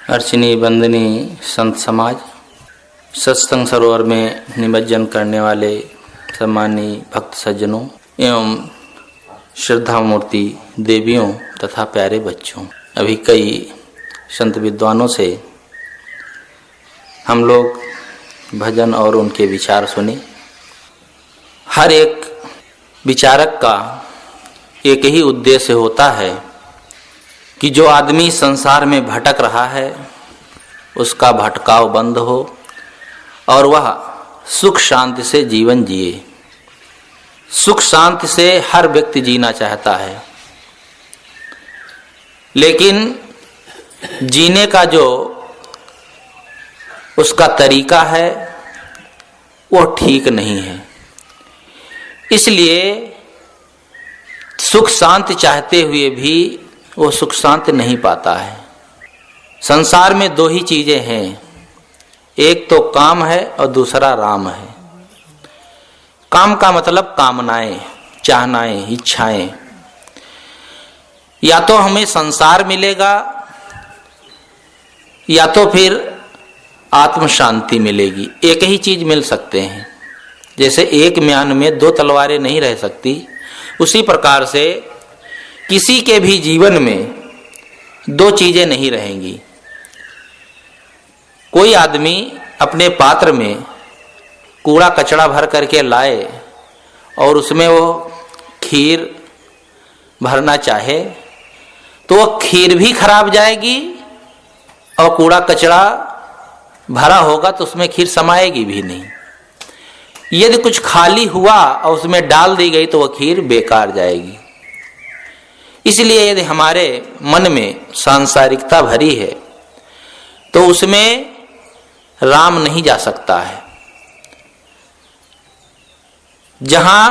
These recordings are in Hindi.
अर्चनी बंदनी संत समाज, सत्संग सरोवर में निमज्जन करने वाले सम्मानीय भक्त सज्जनों एवं श्रद्धा मूर्ति देवियों तथा प्यारे बच्चों, अभी कई संत विद्वानों से हम लोग भजन और उनके विचार सुने। हर एक विचारक का एक ही उद्देश्य होता है कि जो आदमी संसार में भटक रहा है उसका भटकाव बंद हो और वह सुख शांति से जीवन जिए। सुख शांति से हर व्यक्ति जीना चाहता है, लेकिन जीने का जो उसका तरीका है वो ठीक नहीं है। इसलिए सुख शांति चाहते हुए भी वो सुख शांति नहीं पाता है। संसार में दो ही चीजें हैं, एक तो काम है और दूसरा राम है। काम का मतलब कामनाएं, चाहनाएं, इच्छाएं। या तो हमें संसार मिलेगा या तो फिर आत्म शांति मिलेगी। एक ही चीज मिल सकते हैं। जैसे एक म्यान में दो तलवारें नहीं रह सकती, उसी प्रकार से किसी के भी जीवन में दो चीजें नहीं रहेंगी। कोई आदमी अपने पात्र में कूड़ा कचड़ा भर करके लाए और उसमें वो खीर भरना चाहे तो वो खीर भी खराब जाएगी और कूड़ा कचड़ा भरा होगा तो उसमें खीर समाएगी भी नहीं। यदि कुछ खाली हुआ और उसमें डाल दी गई तो वह खीर बेकार जाएगी। इसलिए यदि हमारे मन में सांसारिकता भरी है तो उसमें राम नहीं जा सकता है। जहां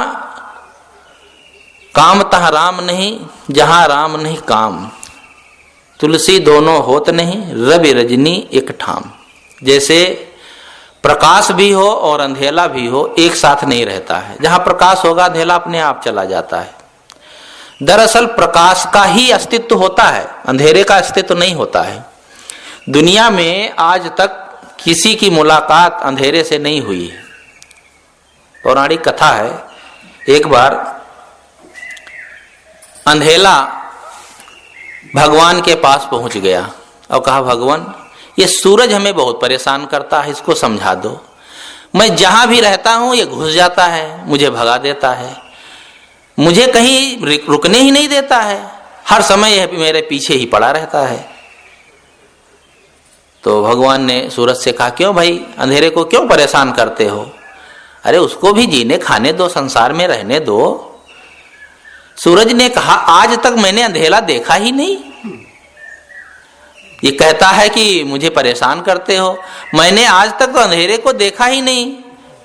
काम तहाँ राम नहीं, जहां राम नहीं काम। तुलसी दोनों होत नहीं, रवि रजनी एक ठाम। जैसे प्रकाश भी हो और अंधेला भी हो, एक साथ नहीं रहता है। जहां प्रकाश होगा अंधेला अपने आप चला जाता है। दरअसल प्रकाश का ही अस्तित्व होता है, अंधेरे का अस्तित्व नहीं होता है। दुनिया में आज तक किसी की मुलाकात अंधेरे से नहीं हुई है। पौराणिक कथा है, एक बार अंधेला भगवान के पास पहुंच गया और कहा, भगवान ये सूरज हमें बहुत परेशान करता है, इसको समझा दो। मैं जहां भी रहता हूं ये घुस जाता है, मुझे भगा देता है, मुझे कहीं रुकने ही नहीं देता है, हर समय यह मेरे पीछे ही पड़ा रहता है। तो भगवान ने सूरज से कहा, क्यों भाई अंधेरे को क्यों परेशान करते हो? अरे उसको भी जीने खाने दो, संसार में रहने दो। सूरज ने कहा, आज तक मैंने अंधेरा देखा ही नहीं। ये कहता है कि मुझे परेशान करते हो, मैंने आज तक तो अंधेरे को देखा ही नहीं,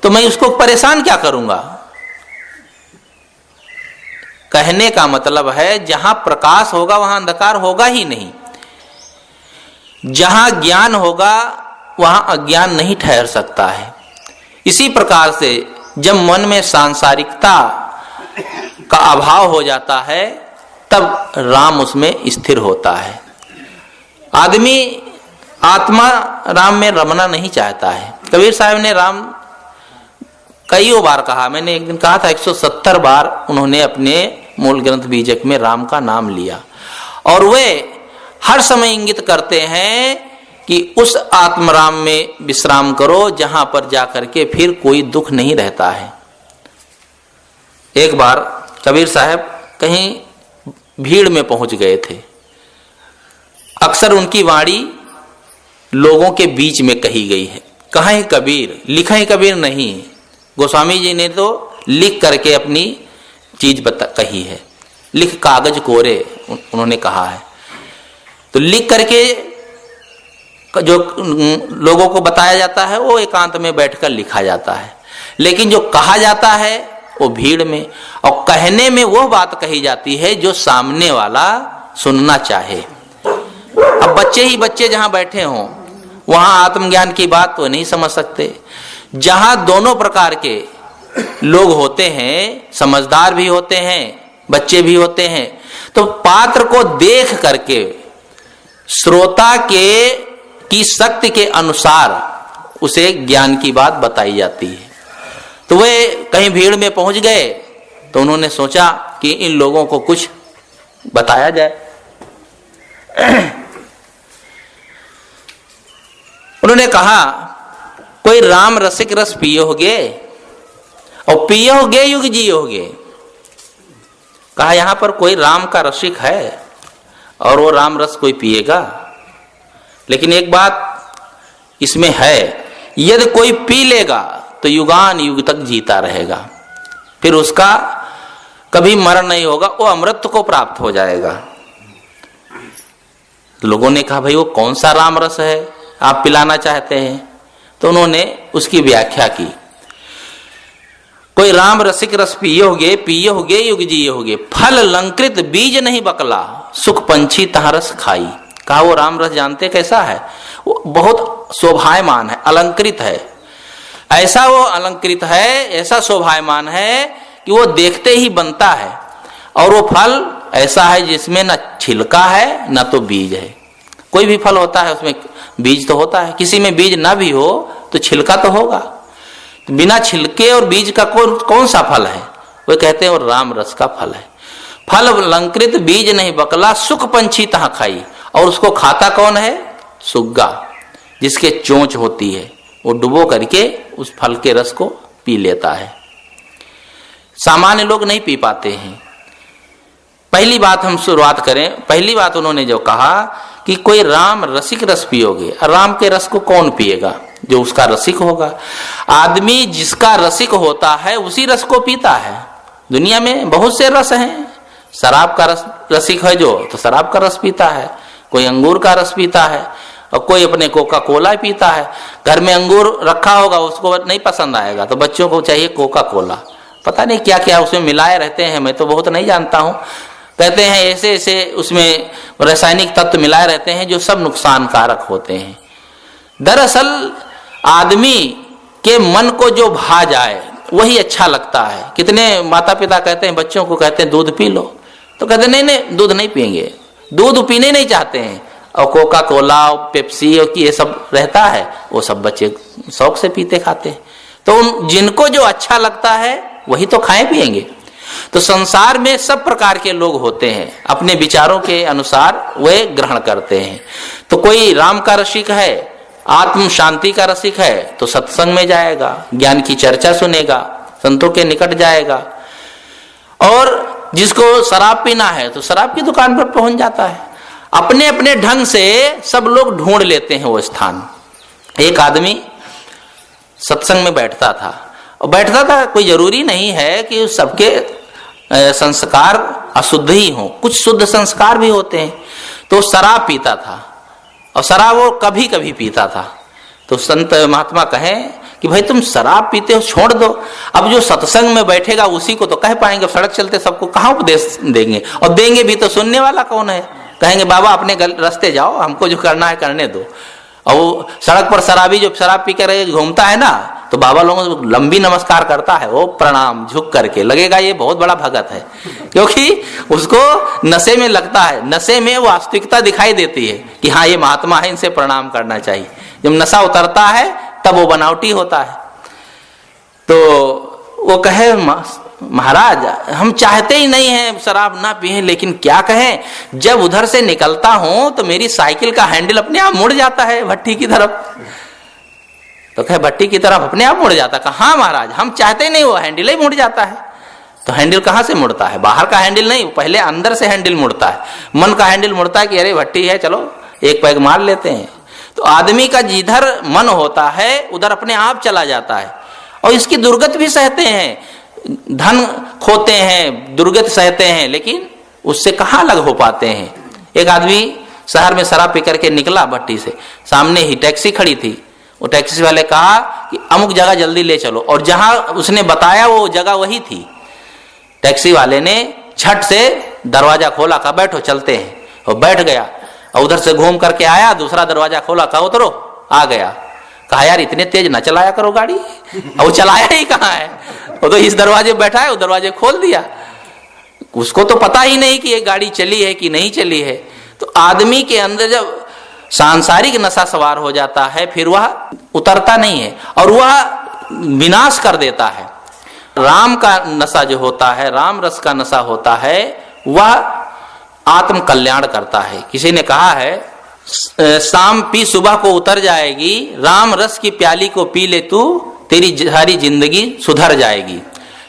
तो मैं उसको परेशान क्या करूंगा? कहने का मतलब है जहां प्रकाश होगा वहां अंधकार होगा ही नहीं। जहां ज्ञान होगा वहां अज्ञान नहीं ठहर सकता है। इसी प्रकार से जब मन में सांसारिकता का अभाव हो जाता है तब राम उसमें स्थिर होता है। आदमी आत्मा राम में रमना नहीं चाहता है। कबीर साहब ने राम कई बार कहा, मैंने एक दिन कहा था 170 बार उन्होंने अपने मूल ग्रंथ बीजक में राम का नाम लिया। और वे हर समय इंगित करते हैं कि उस आत्मराम में विश्राम करो जहां पर जाकर के फिर कोई दुख नहीं रहता है। एक बार कबीर साहब कहीं भीड़ में पहुंच गए थे। अक्सर उनकी वाणी लोगों के बीच में कही गई है। कहाँ है कबीर, लिखा है कबीर नहीं, गोस्वामी जी ने तो लिख करके अपनी चीज कही है। लिख कागज कोरे उन्होंने कहा है। तो लिख करके जो लोगों को बताया जाता है वो एकांत में बैठकर लिखा जाता है, लेकिन जो कहा जाता है वो भीड़ में। और कहने में वो बात कही जाती है जो सामने वाला सुनना चाहे। अब बच्चे ही बच्चे जहां बैठे हों वहां आत्मज्ञान की बात तो नहीं समझ सकते। जहां दोनों प्रकार के लोग होते हैं, समझदार भी होते हैं, बच्चे भी होते हैं, तो पात्र को देख करके श्रोता के की शक्ति के अनुसार उसे ज्ञान की बात बताई जाती है। तो वे कहीं भीड़ में पहुंच गए तो उन्होंने सोचा कि इन लोगों को कुछ बताया जाए। उन्होंने कहा, कोई राम रसिक रस पियोगे और पियोगे युग जियोगे। कहा, यहां पर कोई राम का रसिक है और वो राम रस कोई पिएगा, लेकिन एक बात इसमें है, यदि कोई पी लेगा तो युगान युग तक जीता रहेगा, फिर उसका कभी मरण नहीं होगा, वो अमृत को प्राप्त हो जाएगा। तो लोगों ने कहा, भाई वो कौन सा राम रस है आप पिलाना चाहते हैं? तो उन्होंने उसकी व्याख्या की, कोई राम रसिक रस पियोगे पियोगे युग जियोगे, फल लंकृत बीज नहीं बकला, सुख पंछी तहाँ रस खाई। कहा, वो राम रस जानते कैसा है? वो बहुत शोभायमान है, अलंकृत है। ऐसा वो अलंकृत है, ऐसा शोभायमान है कि वो देखते ही बनता है, और वो फल ऐसा है जिसमें न छिलका है न तो बीज है। कोई भी फल होता है उसमें बीज तो होता है, किसी में बीज ना भी हो तो छिलका तो होगा। तो बिना छिलके और बीज का कौन सा फल है? वो कहते हैं वो राम रस का फल है। फल लंकृत बीज नहीं बकला, सुख पंछी तहाँ खाई। और उसको खाता कौन है? सुग्गा, जिसके चोंच होती है, वो डुबो करके उस फल के रस को पी लेता है। सामान्य लोग नहीं पी पाते हैं। पहली बात हम शुरुआत करें। पहली बात उन्होंने जो कहा कि कोई राम रसिक रस पियोगे, राम के रस को कौन पिएगा? जो उसका रसिक होगा। आदमी जिसका रसिक होता है उसी रस को पीता है। दुनिया में बहुत से रस हैं। शराब का रस रसिक है जो, तो शराब का रस पीता है, कोई अंगूर का रस पीता है, और कोई अपने कोका कोला पीता है। घर में अंगूर रखा होगा, उसको नहीं पसंद आएगा तो बच्चों को चाहिए कोका कोला। पता नहीं क्या क्या उसमें मिलाए रहते हैं, मैं तो बहुत नहीं जानता हूँ। कहते हैं ऐसे ऐसे उसमें रासायनिक तत्व मिलाए रहते हैं जो सब नुकसान कारक होते हैं। दरअसल आदमी के मन को जो भा जाए वही अच्छा लगता है। कितने माता पिता कहते हैं बच्चों को, कहते हैं दूध पी लो, तो कहते नहीं नहीं दूध नहीं पिएंगे, दूध पीने नहीं चाहते हैं। और कोका कोला पेप्सी और ये सब रहता है, वो सब बच्चे शौक से पीते खाते हैं। तो जिनको जो अच्छा लगता है वही तो खाएं पिएंगे। तो संसार में सब प्रकार के लोग होते हैं, अपने विचारों के अनुसार वे ग्रहण करते हैं। तो कोई राम का रसिक है, आत्म शांति का रसिक है, तो सत्संग में जाएगा, ज्ञान की चर्चा सुनेगा, संतों के निकट जाएगा। और जिसको शराब पीना है तो शराब की दुकान पर पहुंच जाता है। अपने अपने ढंग से सब लोग ढूंढ लेते हैं वो स्थान। एक आदमी सत्संग में बैठता था, और बैठता था, कोई जरूरी नहीं है कि सबके संस्कार अशुद्ध ही हो, कुछ शुद्ध संस्कार भी होते हैं। तो शराब पीता था, और शराब वो कभी कभी पीता था। तो संत महात्मा कहें कि भाई तुम शराब पीते हो, छोड़ दो। अब जो सत्संग में बैठेगा उसी को तो कह पाएंगे, सड़क चलते सबको कहाँ उपदेश देंगे? और देंगे भी तो सुनने वाला कौन है? कहेंगे बाबा अपने रास्ते जाओ, हमको जो करना है करने दो। और वो सड़क पर शराबी जो शराब पी कर घूमता है ना, तो बाबा लोगों को लंबी नमस्कार करता है, वो प्रणाम झुक करके, लगेगा ये बहुत बड़ा भगत है, क्योंकि उसको नशे में लगता है। नशे में वास्तविकता दिखाई देती है कि हाँ ये महात्मा है, इनसे प्रणाम करना चाहिए। जब नशा उतरता है तब वो बनावटी होता है। तो वो कहे महाराज हम चाहते ही नहीं है शराब ना पिए, लेकिन क्या कहें, जब उधर से निकलता हूं तो मेरी साइकिल का हैंडल अपने आप मुड़ जाता है भट्टी की तरफ। तो कहे भट्टी की तरफ अपने आप मुड़ जाता? कहा हाँ महाराज हम चाहते ही नहीं, वो हैंडल ही मुड़ जाता है। तो हैंडल कहाँ से मुड़ता है? बाहर का हैंडल नहीं, पहले अंदर से हैंडल मुड़ता है। मन का हैंडल मुड़ता है कि अरे भट्टी है, चलो एक पैग मार लेते हैं। तो आदमी का जिधर मन होता है उधर अपने आप चला जाता है, और इसकी दुर्गत भी सहते हैं, धन खोते हैं, दुर्गत सहते हैं, लेकिन उससे कहाँ अलग हो पाते हैं। एक आदमी शहर में शराब पी करके निकला भट्टी से, सामने ही टैक्सी खड़ी थी। वो टैक्सी वाले कहा कि अमुक जगह जल्दी ले चलो, और जहां उसने बताया वो जगह वही थी। टैक्सी वाले ने झट से दरवाजा खोला, कहा बैठो चलते हैं, और बैठ गया। और उधर से घूम करके आया, दूसरा दरवाजा खोला, कहा उतरो, आ गया। कहा यार इतने तेज ना चलाया करो गाड़ी। और वो चलाया ही कहाँ है, वो तो इस दरवाजे बैठा है, वो दरवाजे खोल दिया। उसको तो पता ही नहीं कि ये गाड़ी चली है कि नहीं चली है। तो आदमी के अंदर जब सांसारिक नशा सवार हो जाता है, फिर वह उतरता नहीं है और वह विनाश कर देता है। राम का नशा जो होता है, राम रस का नशा होता है, वह आत्म कल्याण करता है। किसी ने कहा है शाम पी सुबह को उतर जाएगी, राम रस की प्याली को पी ले तू, तेरी सारी जिंदगी सुधर जाएगी।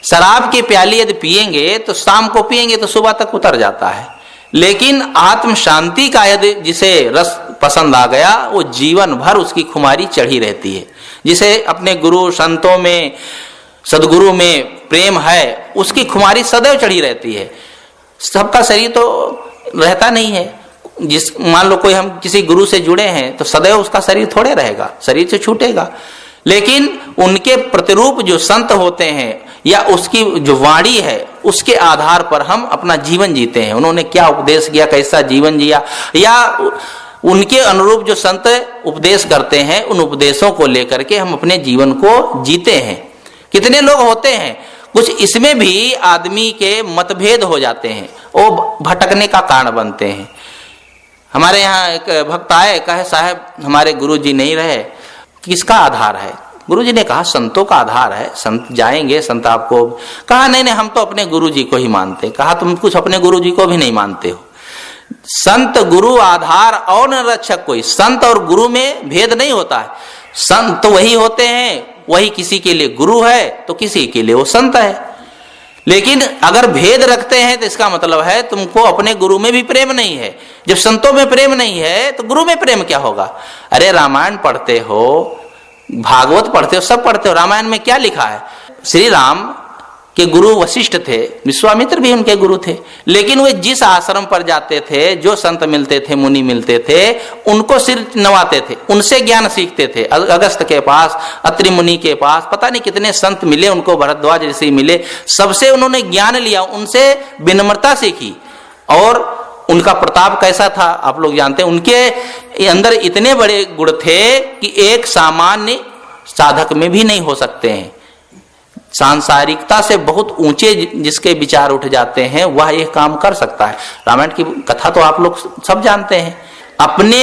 शराब की प्याली यदि पिएंगे तो शाम को पिएंगे तो सुबह तक उतर जाता है, लेकिन आत्म शांति का यदि जिसे रस पसंद आ गया वो जीवन भर उसकी खुमारी चढ़ी रहती है। जिसे अपने गुरु संतों में, सदगुरु में प्रेम है, उसकी खुमारी सदैव चढ़ी रहती है। सबका शरीर तो रहता नहीं है। जिस मान लो कोई हम किसी गुरु से जुड़े हैं तो सदैव उसका शरीर थोड़े रहेगा, शरीर से छूटेगा, लेकिन उनके प्रतिरूप जो संत होते हैं या उसकी जो वाणी है उसके आधार पर हम अपना जीवन जीते हैं। उन्होंने क्या उपदेश किया, कैसा जीवन जिया, या उनके अनुरूप जो संत उपदेश करते हैं उन उपदेशों को लेकर के हम अपने जीवन को जीते हैं। कितने लोग होते हैं, कुछ इसमें भी आदमी के मतभेद हो जाते हैं, वो भटकने का कारण बनते हैं। हमारे यहाँ एक भक्त आए, कहे साहब हमारे गुरु जी नहीं रहे, किसका आधार है? गुरु जी ने कहा संतों का आधार है, संत जाएंगे, संत आपको। कहा नहीं नहीं हम तो अपने गुरु जी को ही मानते। कहा तुम कुछ अपने गुरु जी को भी नहीं मानते हो। संत गुरु आधार और न रक्षक कोई, संत और गुरु में भेद नहीं होता है। संत वही होते हैं, वही किसी के लिए गुरु है तो किसी के लिए वो संत है। लेकिन अगर भेद रखते हैं तो इसका मतलब है तुमको अपने गुरु में भी प्रेम नहीं है। जब संतों में प्रेम नहीं है तो गुरु में प्रेम क्या होगा? अरे रामायण पढ़ते हो, भागवत पढ़ते हो, सब पढ़ते हो, रामायण में क्या लिखा है? श्री राम के गुरु वशिष्ठ थे, विश्वामित्र भी उनके गुरु थे, लेकिन वे जिस आश्रम पर जाते थे, जो संत मिलते थे, मुनि मिलते थे, उनको सिर नवाते थे, उनसे ज्ञान सीखते थे। अगस्त के पास, अत्रि मुनि के पास, पता नहीं कितने संत मिले उनको, भरद्वाज ऋषि मिले, सबसे उन्होंने ज्ञान लिया, उनसे विनम्रता सीखी। और उनका प्रताप कैसा था आप लोग जानते हैं। उनके अंदर इतने बड़े गुण थे कि एक सामान्य साधक में भी नहीं हो सकते हैं। सांसारिकता से बहुत ऊंचे जिसके विचार उठ जाते हैं वह यह काम कर सकता है। रामायण की कथा तो आप लोग सब जानते हैं। अपने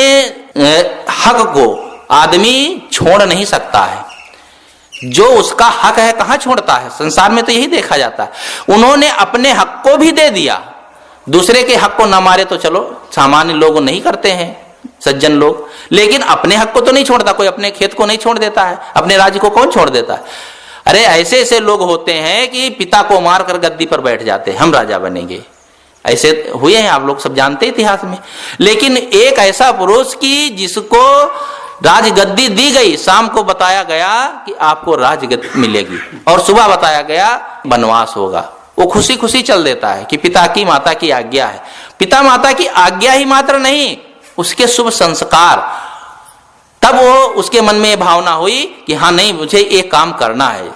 हक को आदमी छोड़ नहीं सकता है। जो उसका हक है कहाँ छोड़ता है? संसार में तो यही देखा जाता है। उन्होंने अपने हक को भी दे दिया, दूसरे के हक को न मारे तो चलो, सामान्य लोग नहीं करते हैं, सज्जन लोग, लेकिन अपने हक को तो नहीं छोड़ता। कोई अपने खेत को नहीं छोड़ देता है, अपने राज्य को कौन छोड़ देता है? अरे ऐसे ऐसे लोग होते हैं कि पिता को मारकर गद्दी पर बैठ जाते हैं, हम राजा बनेंगे, ऐसे हुए हैं, आप लोग सब जानते हैं इतिहास में। लेकिन एक ऐसा पुरुष की जिसको राजगद्दी दी गई, शाम को बताया गया कि आपको राजगद्दी मिलेगी और सुबह बताया गया वनवास होगा, वो खुशी खुशी चल देता है कि पिता की माता की आज्ञा है। पिता माता की आज्ञा ही मात्र नहीं, उसके शुभ संस्कार, तब वो उसके मन में ये भावना हुई कि हाँ नहीं मुझे एक काम करना है।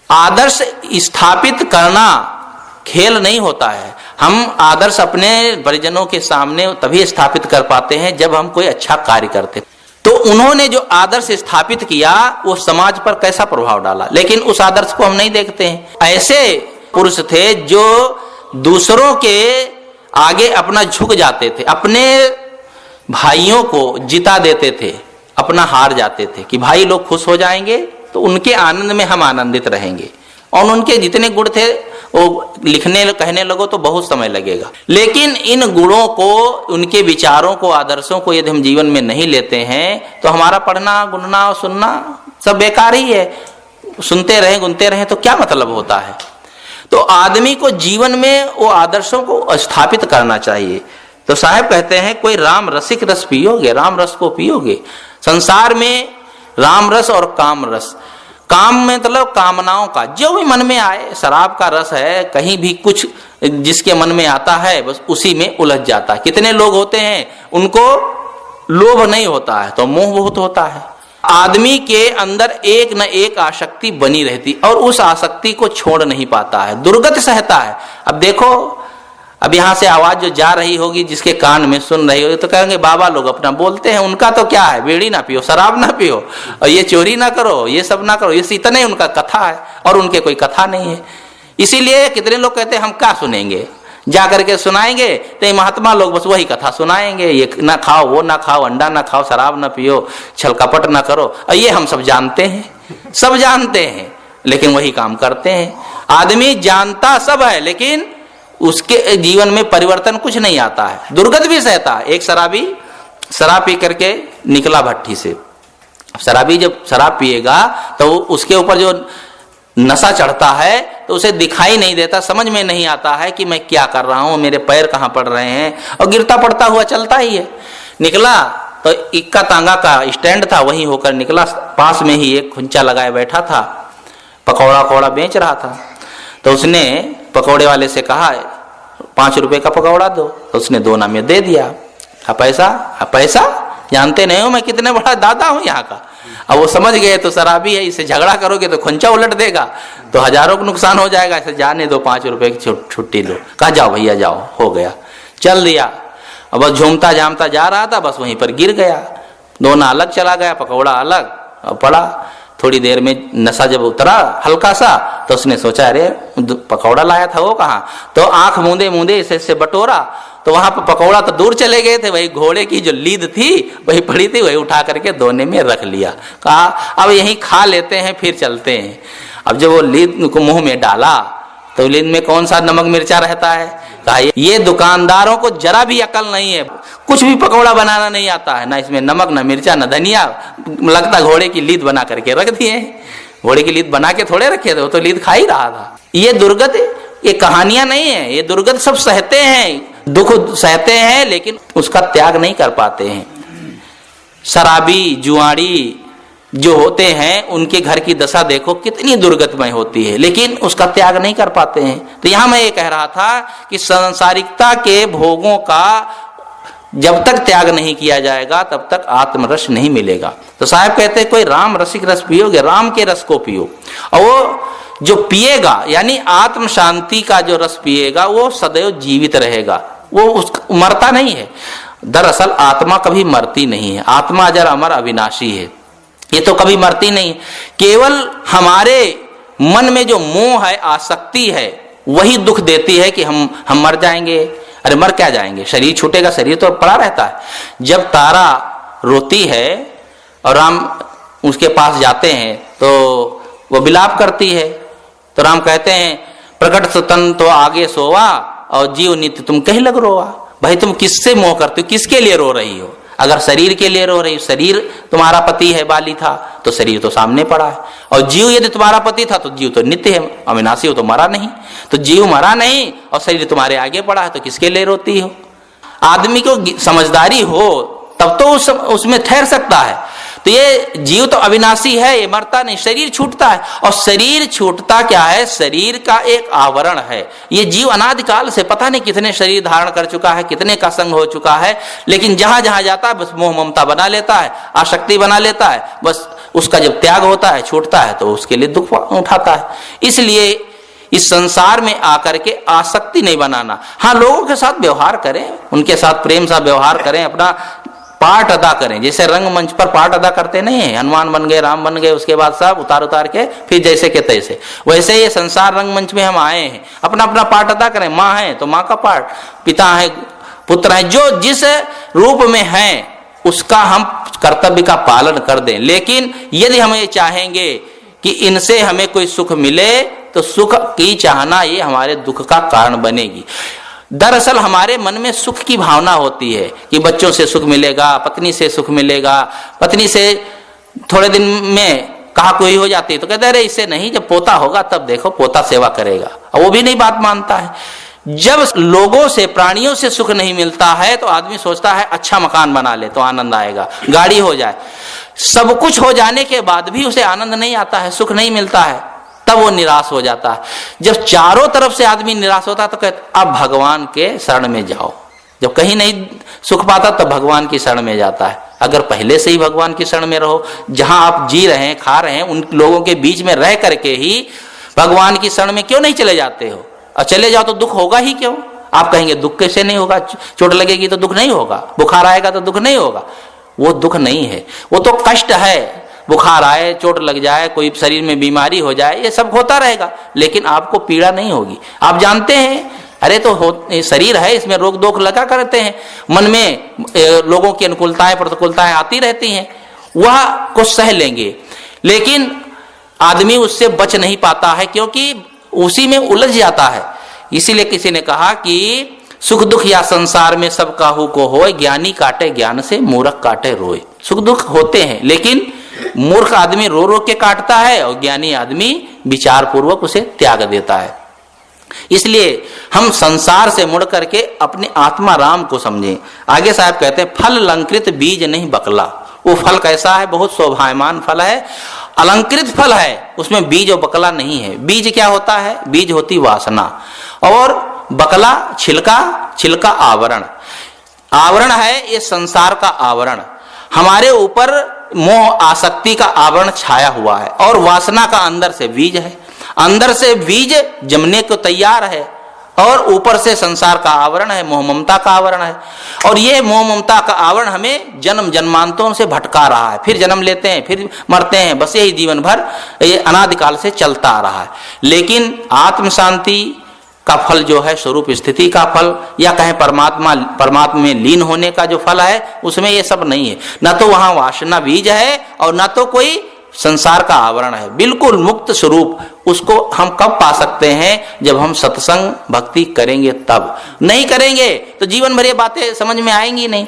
आदर्श स्थापित करना खेल नहीं होता है। हम आदर्श अपने परिजनों के सामने तभी स्थापित कर पाते हैं जब हम कोई अच्छा कार्य करते। तो उन्होंने जो आदर्श स्थापित किया वो समाज पर कैसा प्रभाव डाला, लेकिन उस आदर्श को हम नहीं देखते हैं। ऐसे पुरुष थे जो दूसरों के आगे अपना झुक जाते थे, अपने भाइयों को जिता देते थे, अपना हार जाते थे कि भाई लोग खुश हो जाएंगे तो उनके आनंद में हम आनंदित रहेंगे। और उनके जितने गुण थे वो लिखने कहने लगो तो बहुत समय लगेगा। लेकिन इन गुणों को, उनके विचारों को, आदर्शों को यदि हम जीवन में नहीं लेते हैं तो हमारा पढ़ना, गुनना और सुनना सब बेकार ही है। सुनते रहे, गुनते रहे तो क्या मतलब होता है? तो आदमी को जीवन में वो आदर्शों को स्थापित करना चाहिए। तो साहब कहते हैं कोई राम रसिक रस पियोगे, राम रस को पियोगे। संसार में राम रस और काम रस, काम में मतलब कामनाओं का, जो भी मन में आए, शराब का रस है, कहीं भी कुछ जिसके मन में आता है बस उसी में उलझ जाता है। कितने लोग होते हैं उनको लोभ नहीं होता है तो मोह बहुत होता है। आदमी के अंदर एक न एक आसक्ति बनी रहती और उस आसक्ति को छोड़ नहीं पाता है, दुर्गत सहता है। अब देखो, अब यहाँ से आवाज जो जा रही होगी, जिसके कान में सुन रही होगी, तो कहेंगे बाबा लोग अपना बोलते हैं, उनका तो क्या है, बीड़ी ना पियो, शराब ना पियो, और ये चोरी ना करो, ये सब ना करो, ये इतना ही उनका कथा है और उनके कोई कथा नहीं है। इसीलिए कितने लोग कहते हैं हम क्या सुनेंगे, जा करके सुनाएंगे तो ये महात्मा लोग बस वही कथा सुनाएंगे, ये ना खाओ, वो ना खाओ, अंडा ना खाओ, शराब ना पियो, छल कपट ना करो। और ये हम सब जानते हैं, सब जानते हैं, लेकिन वही काम करते हैं। आदमी जानता सब है, लेकिन उसके जीवन में परिवर्तन कुछ नहीं आता है, दुर्गत भी सहता है। एक शराबी शराब पी करके निकला भट्टी से। शराबी जब शराब पिएगा तो उसके ऊपर जो नशा चढ़ता है तो उसे दिखाई नहीं देता, समझ में नहीं आता है कि मैं क्या कर रहा हूं, मेरे पैर कहां पड़ रहे हैं, और गिरता पड़ता हुआ चलता ही है। निकला तो इक्का तांगा का स्टैंड था, वहीं होकर निकला। पास में ही एक खुंचा लगाए बैठा था, पकौड़ा कौड़ा बेच रहा था। तो उसने पकौड़े वाले से कहा 5 रुपए का पकौड़ा दो, तो उसने 2 आना में दे दिया। पैसा पैसा जानते नहीं हो मैं कितने बड़ा दादा हूं यहाँ का। अब वो समझ गए तो शराबी है, इससे झगड़ा करोगे तो खुंचा उलट देगा, तो हजारों का नुकसान हो जाएगा, इसे जाने दो, 5 रुपए की छुट्टी लो। कहा जाओ भैया जाओ, हो गया, चल दिया। अब बस झूमता झामता जा रहा था, बस वहीं पर गिर गया। 2 आना अलग चला गया, पकौड़ा अलग, और पड़ा। थोड़ी देर में नशा जब उतरा हल्का सा, तो उसने सोचा अरे पकौड़ा लाया था वो कहाँ, तो आंख मूंदे मूंदे इसे बटोरा, तो वहां पर पकौड़ा तो दूर चले गए थे, वही घोड़े की जो लीद थी वही पड़ी थी, वही उठा करके दोने में रख लिया। कहा अब यही खा लेते हैं फिर चलते हैं। अब जब वो लीद को मुंह में डाला तो लीद में कौन सा नमक मिर्चा रहता है। कहा ये दुकानदारों को जरा भी अकल नहीं है, कुछ भी पकौड़ा बनाना नहीं आता है, ना इसमें नमक ना मिर्चा ना धनिया, लगता घोड़े की लीद बना करके रख दिए। घोड़े की लीद बना के थोड़े रखे थे, वो तो लीद खा ही रहा था। ये दुर्गत, ये कहानियां नहीं है, ये दुर्गत सब सहते हैं, दुख सहते हैं, लेकिन उसका त्याग नहीं कर पाते हैं। शराबी जुआड़ी जो होते हैं उनके घर की दशा देखो कितनी दुर्गतमय होती है, लेकिन उसका त्याग नहीं कर पाते हैं। तो यहां मैं ये कह रहा था कि सांसारिकता के भोगों का जब तक त्याग नहीं किया जाएगा तब तक आत्मरस नहीं मिलेगा। तो साहब कहते हैं कोई राम रसिक रस पियोगे, राम के रस को पियो, और वो जो पिएगा यानी आत्म शांति का जो रस पिएगा वो सदैव जीवित रहेगा, वो मरता नहीं है। दरअसल आत्मा कभी मरती नहीं है, आत्मा अजर अमर अविनाशी है, ये तो कभी मरती नहीं। केवल हमारे मन में जो मोह है, आसक्ति है, वही दुख देती है कि हम मर जाएंगे। अरे मर क्या जाएंगे, शरीर छूटेगा, शरीर तो पड़ा रहता है। जब तारा रोती है और राम उसके पास जाते हैं तो वो विलाप करती है, तो राम कहते हैं प्रकट तन तो आगे सोवा और जीव नित्य तुम कहीं लग रोवा। भाई तुम किससे मोह करते हो, किसके लिए रो रही हो? अगर शरीर के लिए रो रही हो, शरीर तुम्हारा पति है, बाली था, तो शरीर तो सामने पड़ा है। और जीव यदि तुम्हारा पति था तो जीव तो नित्य है, अविनाशी हो, तो मरा नहीं। तो जीव मरा नहीं और शरीर तुम्हारे आगे पड़ा है, तो किसके लिए रोती हो? आदमी को समझदारी हो तब तो उसमें ठहर सकता है। तो ये जीव तो अविनाशी है, ये मरता नहीं, शरीर छूटता है। और शरीर छूटता क्या है? शरीर का एक आवरण है। ये जीव अनादिकाल से पता नहीं कितने शरीर धारण कर चुका है, कितने का संग हो चुका है, लेकिन जहां जहां जाता है बस मोह ममता बना लेता है, आसक्ति बना लेता है। बस उसका जब त्याग होता है, छूटता है, तो उसके लिए दुख उठाता है। इसलिए इस संसार में आकर के आसक्ति नहीं बनाना। हाँ, लोगों के साथ व्यवहार करें, उनके साथ प्रेम सा व्यवहार करें, अपना पार्ट अदा करें। जैसे रंगमंच पर पार्ट अदा करते नहीं है, हनुमान बन गए, राम बन गए, उसके बाद सब उतार के फिर जैसे के तैसे, वैसे ये संसार रंगमंच में हम आए हैं, अपना अपना पार्ट अदा करें। माँ है तो माँ का पार्ट, पिता है, पुत्र है, जो जिस रूप में है उसका हम कर्तव्य का पालन कर दें। लेकिन यदि हम ये चाहेंगे कि इनसे हमें कोई सुख मिले, तो सुख की चाहना ये हमारे दुख का कारण बनेगी। दरअसल हमारे मन में सुख की भावना होती है कि बच्चों से सुख मिलेगा, पत्नी से सुख मिलेगा, पत्नी से थोड़े दिन में कहा कोई हो जाती है तो कहते अरे इससे नहीं, जब पोता होगा तब देखो पोता सेवा करेगा, और वो भी नहीं बात मानता है। जब लोगों से, प्राणियों से सुख नहीं मिलता है तो आदमी सोचता है अच्छा मकान बना ले तो आनंद आएगा, गाड़ी हो जाए। सब कुछ हो जाने के बाद भी उसे आनंद नहीं आता है, सुख नहीं मिलता है, तब वो निराश हो जाता है। जब चारों तरफ से आदमी निराश होता है तो कहते अब भगवान के शरण में जाओ। जब कहीं नहीं सुख पाता तो भगवान की शरण में जाता है। अगर पहले से ही भगवान की शरण में रहो, जहां आप जी रहे हैं, खा रहे हैं, उन लोगों के बीच में रह करके ही भगवान की शरण में क्यों नहीं चले जाते हो? और चले जाओ तो दुख होगा ही क्यों? आप कहेंगे दुख कैसे नहीं होगा, चोट लगेगी तो दुख नहीं होगा, बुखार आएगा तो दुख नहीं होगा। वो दुख नहीं है, वो तो कष्ट है। बुखार आए, चोट लग जाए, कोई शरीर में बीमारी हो जाए, ये सब होता रहेगा, लेकिन आपको पीड़ा नहीं होगी। आप जानते हैं अरे तो शरीर है, इसमें रोक दोख लगा करते हैं, मन में लोगों की अनुकूलताएं प्रतिकूलताएं आती रहती हैं, वह को सह लेंगे। लेकिन आदमी उससे बच नहीं पाता है, क्योंकि उसी में उलझ जाता है। इसीलिए किसी ने कहा कि सुख दुख या संसार में सब काहू को होए, ज्ञानी काटे ज्ञान से मूर्ख काटे रोए। सुख दुख होते हैं, लेकिन मूर्ख आदमी रो रो के काटता है और ज्ञानी आदमी विचार पूर्वक उसे त्याग देता है। इसलिए हम संसार से मुड़ करके अपने आत्मा राम को समझें। आगे साहब कहते हैं, फल अलंकृत बीज नहीं बकला। वो फल कैसा है? बहुत शोभायमान फल है, अलंकृत फल है, उसमें बीज और बकला नहीं है। बीज क्या होता है? बीज होती वासना, और बकला छिलका, छिलका आवरण। आवरण है ये संसार का आवरण, हमारे ऊपर मोह आसक्ति का आवरण छाया हुआ है, और वासना का अंदर से बीज है। अंदर से बीज जमने को तैयार है, और ऊपर से संसार का आवरण है, मोह ममता का आवरण है। और ये मोह ममता का आवरण हमें जन्म जन्मांतरों से भटका रहा है। फिर जन्म लेते हैं, फिर मरते हैं, बस यही जीवन भर ये अनादिकाल से चलता आ रहा है। लेकिन आत्म शांति का फल जो है, स्वरूप स्थिति का फल, या कहें परमात्मा में लीन होने का जो फल है, उसमें ये सब नहीं है। न तो वहां वासना बीज है, और न तो कोई संसार का आवरण है। बिल्कुल मुक्त स्वरूप उसको हम कब पा सकते हैं? जब हम सत्संग भक्ति करेंगे तब। नहीं करेंगे तो जीवन भर ये बातें समझ में आएंगी नहीं।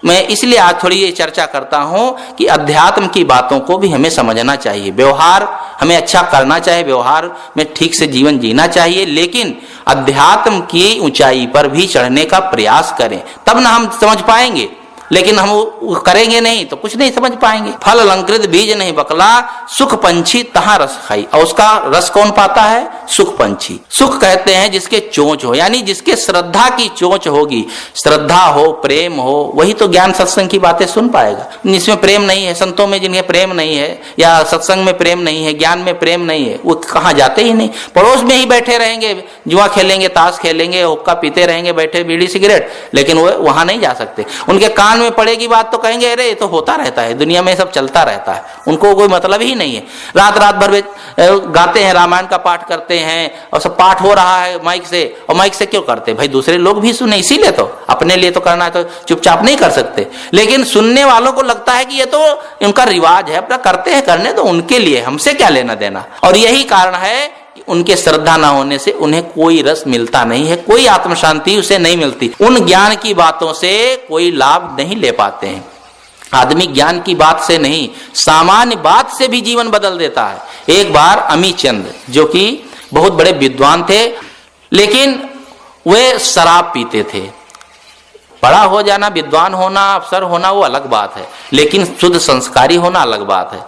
मैं इसलिए आज थोड़ी ये चर्चा करता हूं कि अध्यात्म की बातों को भी हमें समझना चाहिए। व्यवहार हमें अच्छा करना चाहिए, व्यवहार में ठीक से जीवन जीना चाहिए, लेकिन अध्यात्म की ऊंचाई पर भी चढ़ने का प्रयास करें, तब ना हम समझ पाएंगे। लेकिन हम वो करेंगे नहीं तो कुछ नहीं समझ पाएंगे। फल अलंकृत बीज नहीं बकला, सुख पंछी तहां रस खाई। और उसका रस कौन पाता है? सुख पंछी। सुख कहते हैं जिसके चोंच हो, यानी जिसके श्रद्धा की चोंच होगी, श्रद्धा हो, प्रेम हो, वही तो ज्ञान सत्संग की बातें सुन पाएगा। जिसमें प्रेम नहीं है, संतों में जिन्हें प्रेम नहीं है, या सत्संग में प्रेम नहीं है, ज्ञान में प्रेम नहीं है, वो कहाँ जाते ही नहीं। पड़ोस में ही बैठे रहेंगे, जुआ खेलेंगे, ताश खेलेंगे, हुक्का पीते रहेंगे बैठे, बीड़ी सिगरेट, लेकिन वो वहां नहीं जा सकते। उनके कान में पड़ेगी बात तो कहेंगे अरे ये तो होता रहता है, दुनिया में सब चलता रहता है, उनको कोई मतलब ही नहीं है। रात रात भर गाते हैं, रामायण का पाठ करते हैं, और सब पाठ हो रहा है माइक से। और माइक से क्यों करते? भाई दूसरे लोग भी सुने, इसीलिए तो, अपने लिए तो करना है तो चुपचाप नहीं कर सकते। लेकिन सुनने वालों को लगता है कि ये तो उनका रिवाज है, अपना करते हैं, करने तो उनके लिए, हमसे क्या लेना देना। और यही कारण है कि उनके श्रद्धा ना होने से उन्हें कोई रस मिलता नहीं है, कोई आत्म शांति उसे नहीं मिलती, उन ज्ञान की बातों से कोई लाभ नहीं ले पाते हैं। आदमी ज्ञान की बात से नहीं, सामान्य बात से भी जीवन बदल देता है। एक बार अमी चंद, जो कि बहुत बड़े विद्वान थे, लेकिन वे शराब पीते थे। बड़ा हो जाना, विद्वान होना, अफसर होना वो अलग बात है, लेकिन शुद्ध संस्कारी होना अलग बात है।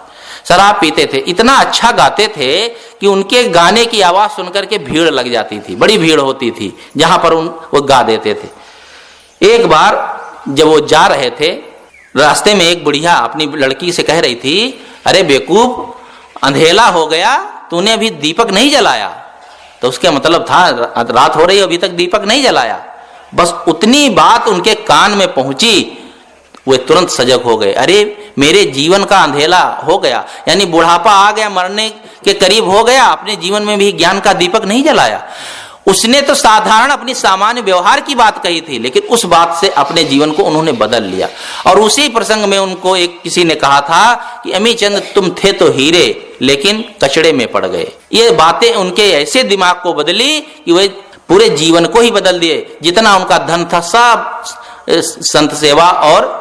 शराब पीते थे, इतना अच्छा गाते थे कि उनके गाने की आवाज सुनकर के भीड़ लग जाती थी, बड़ी भीड़ होती थी जहां पर वो गा देते थे। एक बार जब वो जा रहे थे, रास्ते में एक बुढ़िया अपनी लड़की से कह रही थी, अरे बेवकूफ, अंधेला हो गया, तूने अभी दीपक नहीं जलाया। तो उसके मतलब था रात हो रही अभी तक दीपक नहीं जलाया। बस उतनी बात उनके कान में पहुंची, वे तुरंत सजग हो गए। अरे मेरे जीवन का अंधेला हो गया, यानी बुढ़ापा आ गया, मरने के करीब हो गया, अपने जीवन में भी ज्ञान का दीपक नहीं जलाया। उसने तो साधारण अपनी सामान्य व्यवहार की बात कही थी, लेकिन उस बात से अपने जीवन को उन्होंने बदल लिया। और उसी प्रसंग में उनको एक किसी ने कहा था कि अमी चंद तुम थे तो हीरे, लेकिन कचड़े में पड़ गए। ये बातें उनके ऐसे दिमाग को बदली कि वे पूरे जीवन को ही बदल दिए। जितना उनका धन था सब संत सेवा और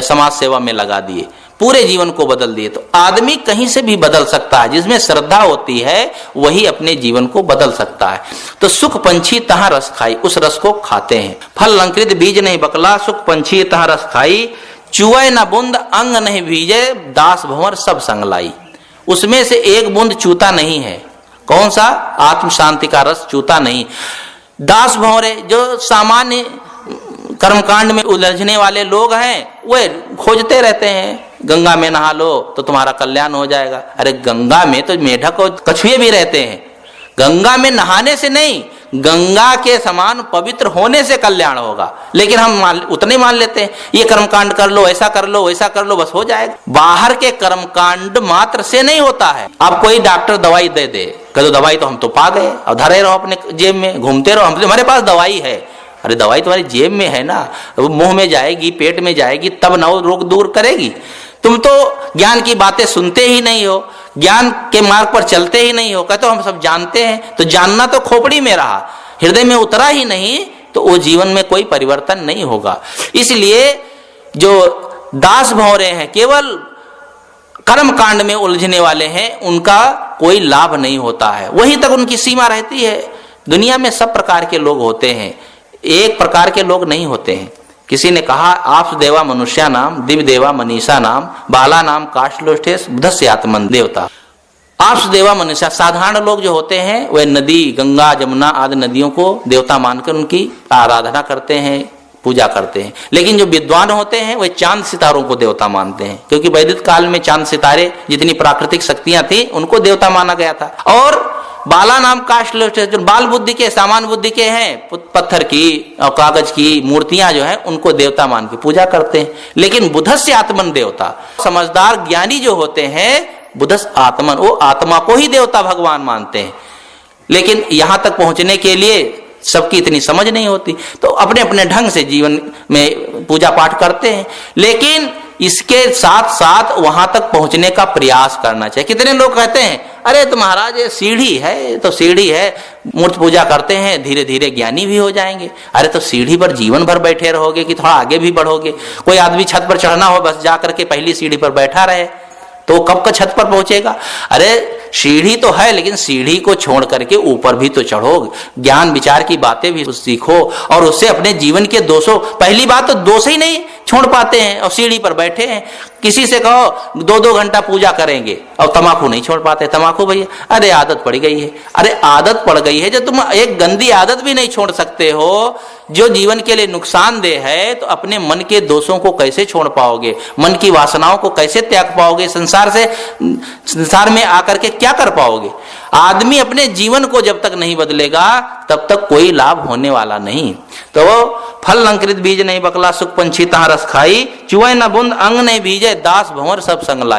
समाज सेवा में लगा दिए, पूरे जीवन को बदल दिए। तो आदमी कहीं से भी बदल सकता है, जिसमें श्रद्धा होती है वही अपने जीवन को बदल सकता है। तो सुख पंछी तहां रस खाई, उस रस को खाते हैं। फल अलंकृत बीज नहीं बकला, सुख पंछी तहां रस खाई, चुए न बूंद अंग नहीं भीजे, दास भंवर सब संग लाई। उसमें से एक बूंद चूता नहीं है। कौन सा? आत्म शांति का रस चूता नहीं। दास भंवरे, जो सामान्य कर्मकांड में उलझने वाले लोग हैं, वे खोजते रहते हैं, गंगा में नहा लो तो तुम्हारा कल्याण हो जाएगा। अरे गंगा में तो मेढक और कछुए भी रहते हैं, गंगा में नहाने से नहीं, गंगा के समान पवित्र होने से कल्याण होगा। लेकिन हम उतने मान लेते हैं, ये कर्मकांड कर लो, ऐसा कर लो, वैसा कर लो, बस हो जाएगा। बाहर के कर्मकांड मात्र से नहीं होता है। अब कोई डॉक्टर दवाई दे दे, कहते दवाई तो हम तो पा गए, और धरे रहो अपने जेब में, घूमते रहो, हम हमारे पास दवाई है। अरे दवाई तुम्हारी जेब में है ना, वो मुंह में जाएगी, पेट में जाएगी, तब ना वो रोग दूर करेगी। तुम तो ज्ञान की बातें सुनते ही नहीं हो, ज्ञान के मार्ग पर चलते ही नहीं हो। कहते हो हम सब जानते हैं, तो जानना तो खोपड़ी में रहा, हृदय में उतरा ही नहीं, तो वो जीवन में कोई परिवर्तन नहीं होगा। इसलिए जो दास भौरे हैं, केवल कर्म कांड में उलझने वाले हैं, उनका कोई लाभ नहीं होता है, वहीं तक उनकी सीमा रहती है। दुनिया में सब प्रकार के लोग होते हैं, एक प्रकार के लोग नहीं होते हैं। किसी ने कहा आप देवा मनुष्या नाम दिव्य देवा मनीषा नाम बाला नाम काष्ठलोष्ठेश बुधस्य आत्मन देवता। आप देवा मनुष्य, साधारण लोग जो होते हैं वे नदी, गंगा, जमुना आदि नदियों को देवता मानकर उनकी आराधना करते हैं, पूजा करते हैं। लेकिन जो विद्वान होते हैं वे चांद सितारों को देवता मानते हैं, क्योंकि वैदिक काल में चांद सितारे जितनी प्राकृतिक शक्तियां थी उनको देवता माना गया था। और बाला नाम काष्ठ, जो बाल बुद्धि के, सामान्य बुद्धि के हैं, पत्थर की और कागज की मूर्तियां जो है उनको देवता मान के पूजा करते हैं। लेकिन बुधस्य आत्मन देवता, समझदार ज्ञानी जो होते हैं बुधस आत्मन, वो आत्मा को ही देवता भगवान मानते हैं। लेकिन यहां तक पहुंचने के लिए सबकी इतनी समझ नहीं होती, तो अपने अपने ढंग से जीवन में पूजा पाठ करते हैं। लेकिन इसके साथ साथ वहां तक पहुंचने का प्रयास करना चाहिए। कितने लोग कहते हैं अरे तो महाराज ये सीढ़ी है, तो सीढ़ी है, मूर्ति पूजा करते हैं, धीरे धीरे ज्ञानी भी हो जाएंगे। अरे तो सीढ़ी पर जीवन भर बैठे रहोगे कि थोड़ा आगे भी बढ़ोगे? कोई आदमी छत पर चढ़ना हो, बस जाकर के पहली सीढ़ी पर बैठा रहे तो वो कब का छत पर पहुंचेगा? अरे सीढ़ी तो है, लेकिन सीढ़ी को छोड़ करके ऊपर भी तो चढ़ो, ज्ञान विचार की बातें भी सीखो और उससे अपने जीवन के दोषों, पहली बात तो दोष ही नहीं छोड़ पाते हैं और सीढ़ी पर बैठे हैं। किसी से कहो 2-2 घंटा पूजा करेंगे और तमाकू नहीं छोड़ पाते। तमाकू भैया, अरे आदत पड़ गई है। अरे आदत पड़ गई है, जो तुम एक गंदी आदत भी नहीं छोड़ सकते हो जो जीवन के लिए नुकसानदेह है, तो अपने मन के दोषों को कैसे छोड़ पाओगे? मन की वासनाओं को कैसे त्याग पाओगे? संसार में आकर के क्या कर पाओगे? आदमी अपने जीवन को जब तक नहीं बदलेगा तब तक कोई लाभ होने वाला नहीं। तो फल अंकुरित बीज नहीं बकला, सुख पंछी तहां रस खाई, चुए न बुंद अंग नहीं बीजे, दास भंवर सब संग लाई।